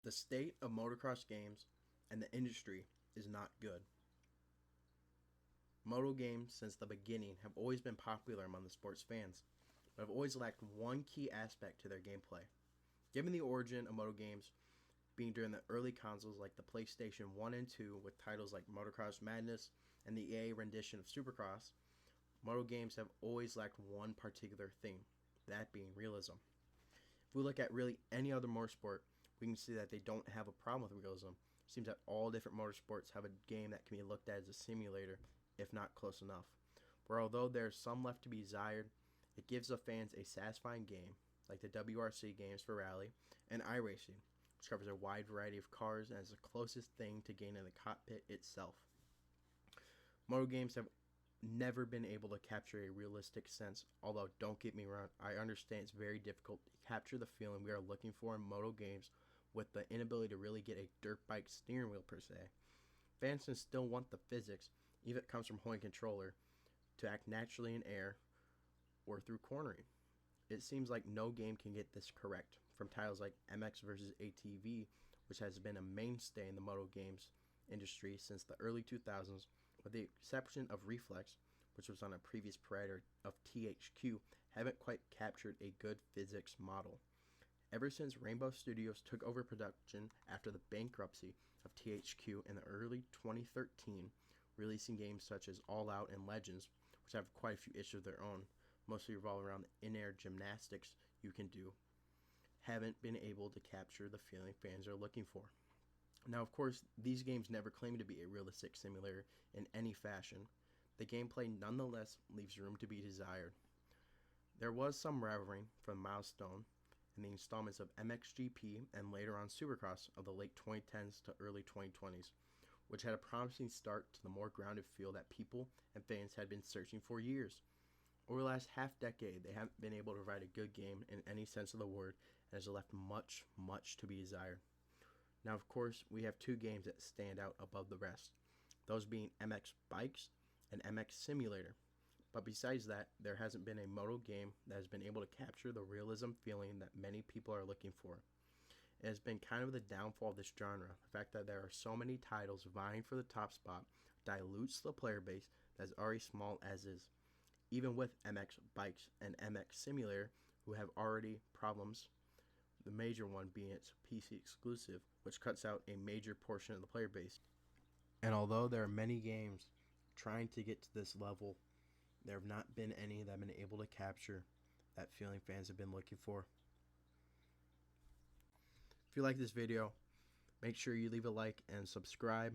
The state of motocross games and the industry is not good. Moto games, since the beginning, have always been popular among the sports fans, but have always lacked one key aspect to their gameplay. Given the origin of moto games being during the early consoles like the PlayStation 1 and 2 with titles like Motocross Madness and the EA rendition of Supercross, moto games have always lacked one particular thing, that being realism. If we look at really any other motorsport, we can see that they don't have a problem with realism. It seems that all different motorsports have a game that can be looked at as a simulator, if not close enough. Where although there's some left to be desired, it gives the fans a satisfying game, like the WRC games for rally and iRacing, which covers a wide variety of cars and is the closest thing to gaining the cockpit itself. Moto games have never been able to capture a realistic sense, although don't get me wrong, I understand it's very difficult to capture the feeling we are looking for in moto games with the inability to really get a dirt bike steering wheel per se. Fans can still want the physics, even if it comes from holding a controller, to act naturally in air or through cornering. It seems like no game can get this correct, from titles like MX vs. ATV, which has been a mainstay in the moto games industry since the early 2000s, with the exception of Reflex, which was on a previous provider of THQ, haven't quite captured a good physics model. Ever since Rainbow Studios took over production after the bankruptcy of THQ in the early 2013, releasing games such as All Out and Legends, which have quite a few issues of their own, mostly revolve around the in-air gymnastics you can do, haven't been able to capture the feeling fans are looking for. Now, of course, these games never claim to be a realistic simulator in any fashion. The gameplay nonetheless leaves room to be desired. There was some rivaling from Milestone in the installments of MXGP and later on Supercross of the late 2010s to early 2020s, which had a promising start to the more grounded feel that people and fans had been searching for years. Over the last half decade, they haven't been able to provide a good game in any sense of the word and has left much, much to be desired. Now, of course, we have two games that stand out above the rest, those being MX Bikes and MX Simulator. But besides that, there hasn't been a moto game that has been able to capture the realism feeling that many people are looking for. It has been kind of the downfall of this genre. The fact that there are so many titles vying for the top spot dilutes the player base that is already small as is. Even with MX Bikes and MX Simulator, who have already problems, the major one being its PC exclusive, which cuts out a major portion of the player base. And although there are many games trying to get to this level, there have not been any that have been able to capture that feeling fans have been looking for. If you like this video, make sure you leave a like and subscribe.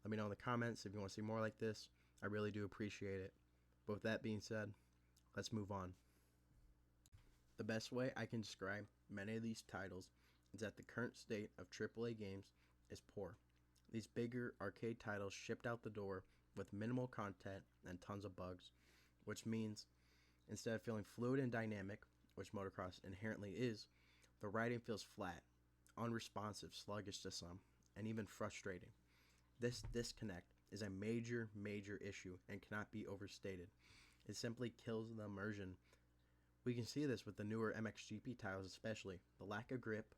Let me know in the comments if you want to see more like this. I really do appreciate it. But with that being said, let's move on. The best way I can describe many of these titles is that the current state of AAA games is poor. These bigger arcade titles shipped out the door with minimal content and tons of bugs, which means instead of feeling fluid and dynamic, which motocross inherently is, the riding feels flat, unresponsive, sluggish to some, and even frustrating. This disconnect is a major, major issue and cannot be overstated. It simply kills the immersion. We can see this with the newer MXGP titles especially. The lack of grip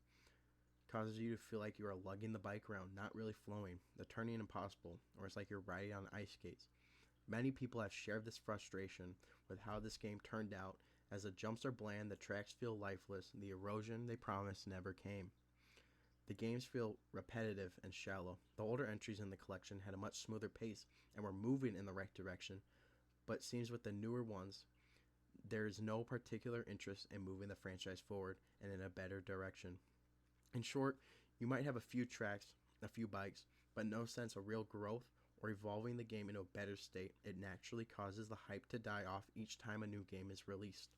causes you to feel like you are lugging the bike around, not really flowing, the turning impossible, or it's like you're riding on ice skates. Many people have shared this frustration with how this game turned out, as the jumps are bland, the tracks feel lifeless, the erosion they promised never came. The games feel repetitive and shallow. The older entries in the collection had a much smoother pace and were moving in the right direction, but it seems with the newer ones, there is no particular interest in moving the franchise forward and in a better direction. In short, you might have a few tracks, a few bikes, but no sense of real growth or evolving the game into a better state. It naturally causes the hype to die off each time a new game is released.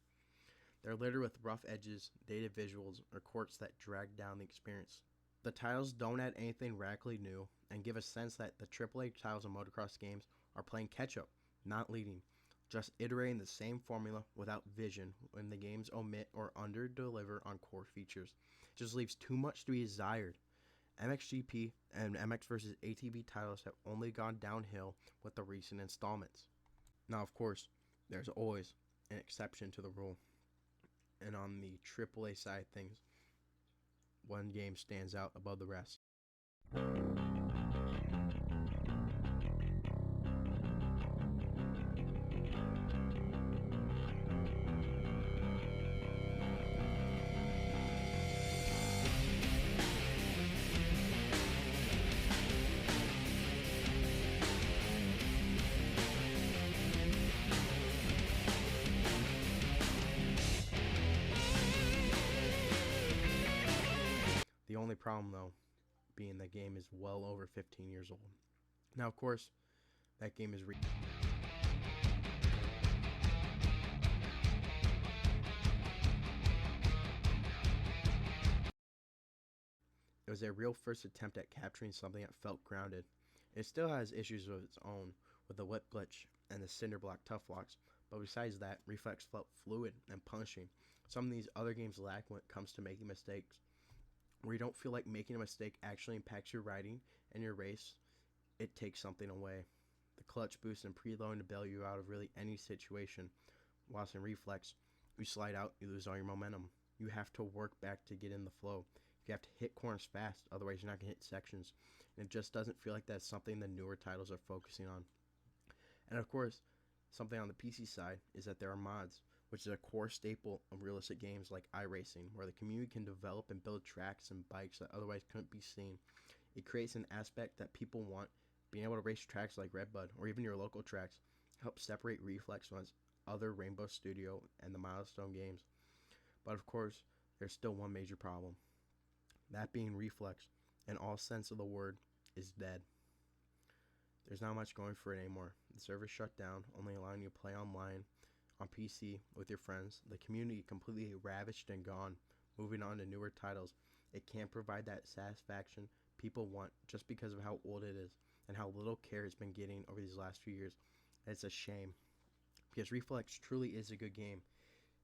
They're littered with rough edges, dated visuals, or quirks that drag down the experience. The titles don't add anything radically new and give a sense that the AAA titles of motocross games are playing catch-up, not leading, just iterating the same formula without vision when the games omit or under-deliver on core features. It just leaves too much to be desired. MXGP and MX vs. ATV titles have only gone downhill with the recent installments. Now, of course, there's always an exception to the rule. And on the AAA side of things, one game stands out above the rest. The only problem, though, being the game is well over 15 years old. Now, of course, that game is it was their real first attempt at capturing something that felt grounded. It still has issues of its own with the whip glitch and the cinder block tough locks, but besides that, Reflex felt fluid and punishing. Some of these other games lack when it comes to making mistakes, where you don't feel like making a mistake actually impacts your riding and your race. It takes something away. The clutch boost and preloading to bail you out of really any situation. Whilst in Reflex, you slide out, you lose all your momentum. You have to work back to get in the flow. You have to hit corners fast, otherwise you're not going to hit sections. And it just doesn't feel like that's something the newer titles are focusing on. And of course, something on the PC side is that there are mods, which is a core staple of realistic games like iRacing, where the community can develop and build tracks and bikes that otherwise couldn't be seen. It creates an aspect that people want. Being able to race tracks like Redbud or even your local tracks helps separate Reflex from its other Rainbow Studio and the Milestone games. But of course, there's still one major problem. That being Reflex, in all sense of the word, is dead. There's not much going for it anymore. The server shut down, only allowing you to play online on PC with your friends. The community completely ravished and gone. Moving on to newer titles, it can't provide that satisfaction people want just because of how old it is and how little care it's been getting over these last few years. And it's a shame, because Reflex truly is a good game.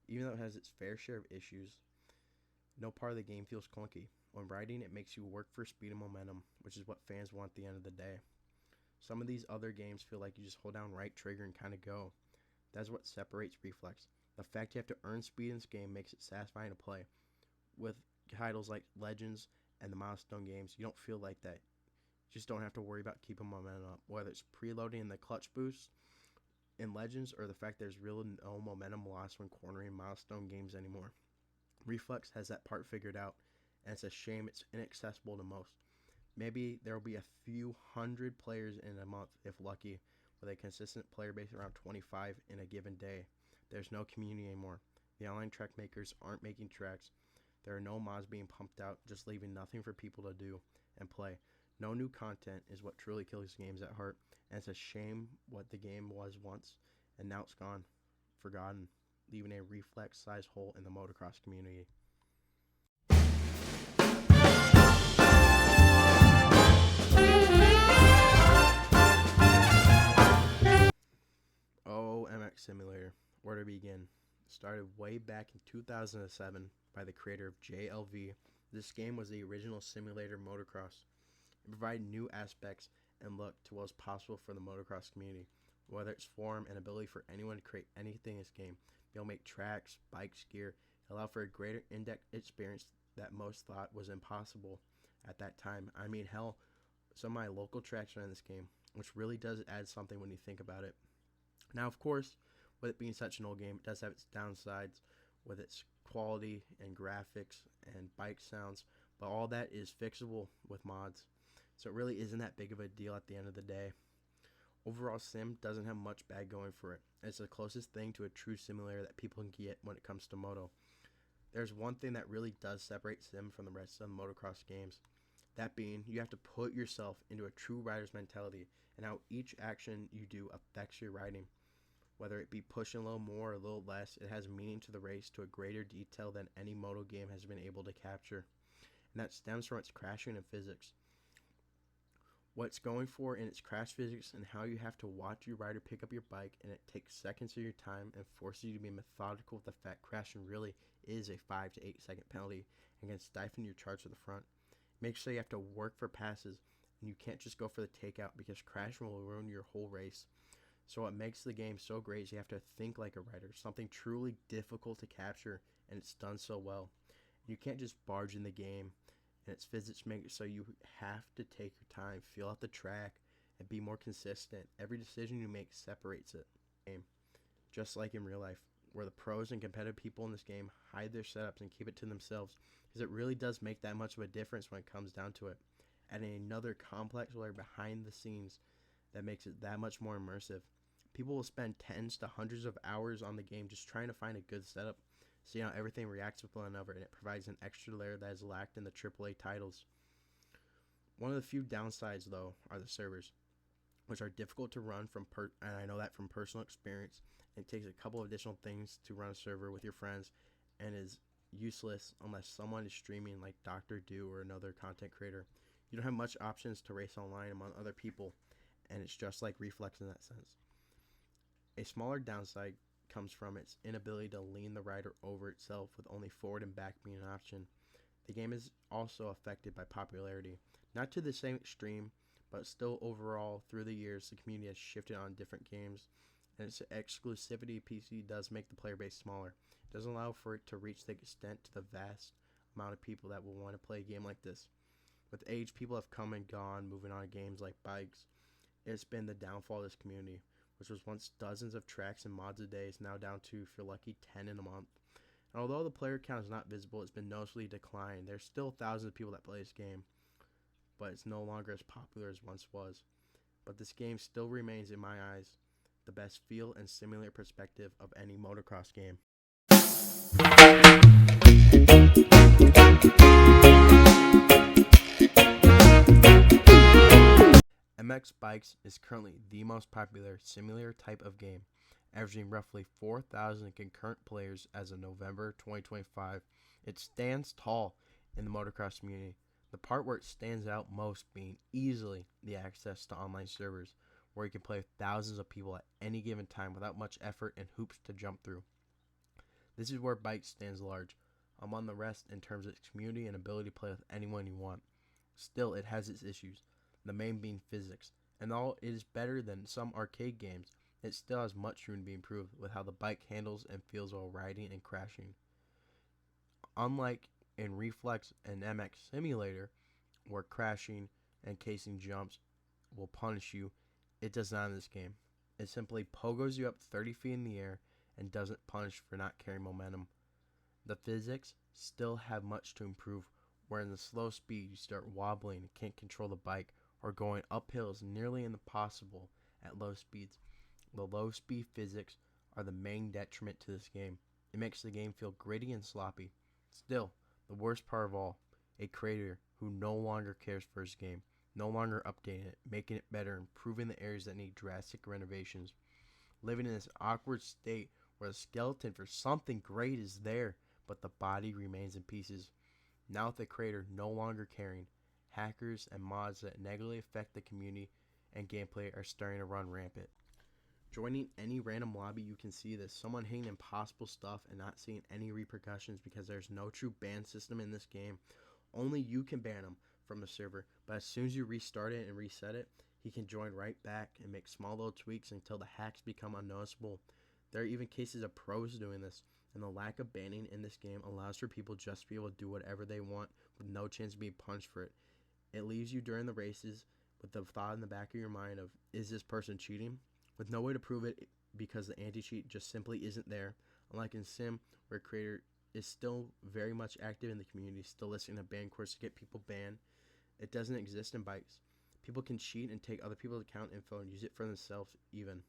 Even though it has its fair share of issues, no part of the game feels clunky. When riding, it makes you work for speed and momentum, which is what fans want at the end of the day. Some of these other games feel like you just hold down right trigger and kind of go. That's what separates Reflex. The fact you have to earn speed in this game makes it satisfying to play. With titles like Legends and the Milestone games, you don't feel like that. You just don't have to worry about keeping momentum up, whether it's preloading the clutch boost in Legends or the fact there's really no momentum loss when cornering Milestone games anymore. Reflex has that part figured out, and it's a shame it's inaccessible to most. Maybe there will be a few hundred players in a month, if lucky, with a consistent player base around 25 in a given day. There's no community anymore. The online track makers aren't making tracks. There are no mods being pumped out, just leaving nothing for people to do and play. No new content is what truly kills games at heart, and it's a shame what the game was once, and now it's gone, forgotten, leaving a Reflex-sized hole in the motocross community. Oh, MX Simulator, where to begin? Started way back in 2007 by the creator of JLV. This game was the original simulator motocross. It provided new aspects and look to what was possible for the motocross community, whether it's form and ability for anyone to create anything in this game, be able to make tracks, bikes, gear, allow for a greater in-depth experience that most thought was impossible at that time. I mean, hell, some of my local tracks are in this game, which really does add something when you think about it. Now, of course, with it being such an old game, it does have its downsides with its quality and graphics and bike sounds, but all that is fixable with mods. So it really isn't that big of a deal at the end of the day. Overall, Sim doesn't have much bad going for it. It's the closest thing to a true simulator that people can get when it comes to moto. There's one thing that really does separate Sim from the rest of the motocross games. That being, you have to put yourself into a true rider's mentality and how each action you do affects your riding. Whether it be pushing a little more or a little less, it has meaning to the race to a greater detail than any moto game has been able to capture. And that stems from its crashing and physics. What it's going for in its crash physics and how you have to watch your rider pick up your bike, and it takes seconds of your time and forces you to be methodical with the fact crashing really is a 5 to 8 second penalty and can stifle your charge to the front. Make sure you have to work for passes and you can't just go for the takeout because crashing will ruin your whole race. So what makes the game so great is you have to think like a rider, something truly difficult to capture, and it's done so well. You can't just barge in the game and its physics make it so you have to take your time, feel out the track, and be more consistent. Every decision you make separates it. Just like in real life, where the pros and competitive people in this game hide their setups and keep it to themselves, because it really does make that much of a difference when it comes down to it. Adding another complex layer behind the scenes that makes it that much more immersive. People will spend tens to hundreds of hours on the game just trying to find a good setup, see how everything reacts with one another, and it provides an extra layer that is lacked in the AAA titles. One of the few downsides, though, are the servers, which are difficult to run and I know that from personal experience. It takes a couple of additional things to run a server with your friends, and is useless unless someone is streaming like Dr. Do or another content creator. You don't have much options to race online among other people, and it's just like Reflex in that sense. A smaller downside comes from its inability to lean the rider over itself with only forward and back being an option. The game is also affected by popularity, not to the same extreme, but still overall through the years the community has shifted on different games, and its exclusivity PC does make the player base smaller. It doesn't allow for it to reach the extent to the vast amount of people that will want to play a game like this. With age, people have come and gone, moving on to games like bikes. It's been the downfall of this community, which was once dozens of tracks and mods a day, is now down to, if you're lucky, 10 in a month. And although the player count is not visible, it's been noticeably declined. There's still thousands of people that play this game, but it's no longer as popular as once was. But this game still remains, in my eyes, the best feel and simulator perspective of any motocross game. MX Bikes is currently the most popular simulator type of game, averaging roughly 4,000 concurrent players as of November 2025. It stands tall in the motocross community, the part where it stands out most being easily the access to online servers, where you can play with thousands of people at any given time without much effort and hoops to jump through. This is where Bikes stands large, among the rest in terms of its community and ability to play with anyone you want. Still, it has its issues, the main being physics, and although it is better than some arcade games, it still has much room to be improved with how the bike handles and feels while riding and crashing. Unlike in Reflex and MX Simulator, where crashing and casing jumps will punish you, it does not in this game. It simply pogos you up 30 feet in the air and doesn't punish for not carrying momentum. The physics still have much to improve, where in the slow speed you start wobbling and can't control the bike, or going uphill is nearly impossible at low speeds. The low speed physics are the main detriment to this game. It makes the game feel gritty and sloppy. Still, the worst part of all, a creator who no longer cares for his game, no longer updating it, making it better, improving the areas that need drastic renovations. Living in this awkward state where the skeleton for something great is there, but the body remains in pieces. Now with the creator no longer caring, hackers and mods that negatively affect the community and gameplay are starting to run rampant. Joining any random lobby, you can see this. Someone hitting impossible stuff and not seeing any repercussions because there's no true ban system in this game. Only you can ban him from the server, but as soon as you restart it and reset it, he can join right back and make small little tweaks until the hacks become unnoticeable. There are even cases of pros doing this, and the lack of banning in this game allows for people just to be able to do whatever they want with no chance of being punished for it. It leaves you during the races with the thought in the back of your mind of, is this person cheating? With no way to prove it because the anti-cheat just simply isn't there. Unlike in Sim, where creator is still very much active in the community, still listening to ban courts to get people banned, it doesn't exist in Bikes. People can cheat and take other people's account info and use it for themselves even.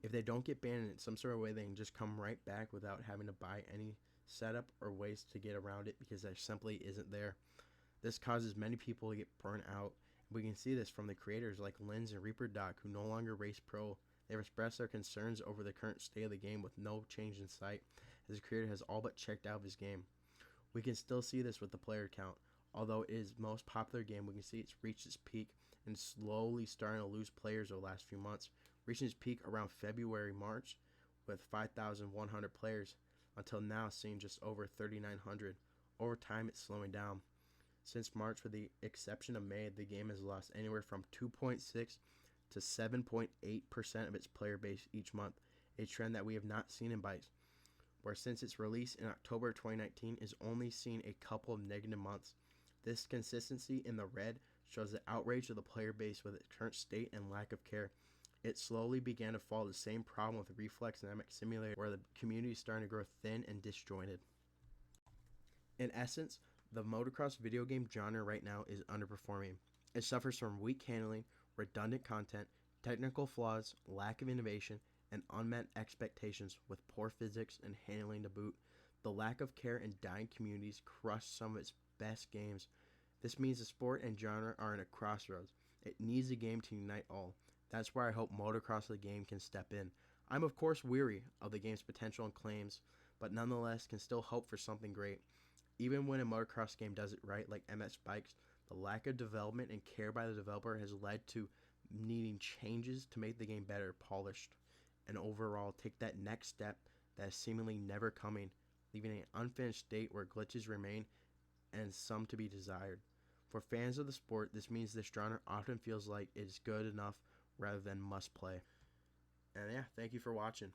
If they don't get banned in some sort of way, they can just come right back without having to buy any setup or ways to get around it because there simply isn't there. This causes many people to get burnt out. We can see this from the creators like Linz and Reaper Doc, who no longer race pro. They've expressed their concerns over the current state of the game with no change in sight, as the creator has all but checked out of his game. We can still see this with the player count. Although it is the most popular game, we can see it's reached its peak and slowly starting to lose players over the last few months, reaching its peak around February, March with 5,100 players, until now seeing just over 3,900. Over time, it's slowing down. Since March, with the exception of May, the game has lost anywhere from 2.6 to 7.8% of its player base each month, a trend that we have not seen in Bikes, where since its release in October 2019 is only seen a couple of negative months. This consistency in the red shows the outrage of the player base with its current state and lack of care. It slowly began to follow the same problem with Reflex and MX Simulator, where the community is starting to grow thin and disjointed. In essence, the motocross video game genre right now is underperforming. It suffers from weak handling, redundant content, technical flaws, lack of innovation, and unmet expectations with poor physics and handling to boot. The lack of care and dying communities crush some of its best games. This means the sport and genre are in a crossroads. It needs a game to unite all. That's where I hope Motocross the game can step in. I'm of course weary of the game's potential and claims, but nonetheless can still hope for something great. Even when a motocross game does it right, like MX Bikes, the lack of development and care by the developer has led to needing changes to make the game better, polished, and overall take that next step that is seemingly never coming, leaving an unfinished state where glitches remain and some to be desired. For fans of the sport, this means this genre often feels like it is good enough rather than must play. And yeah, thank you for watching.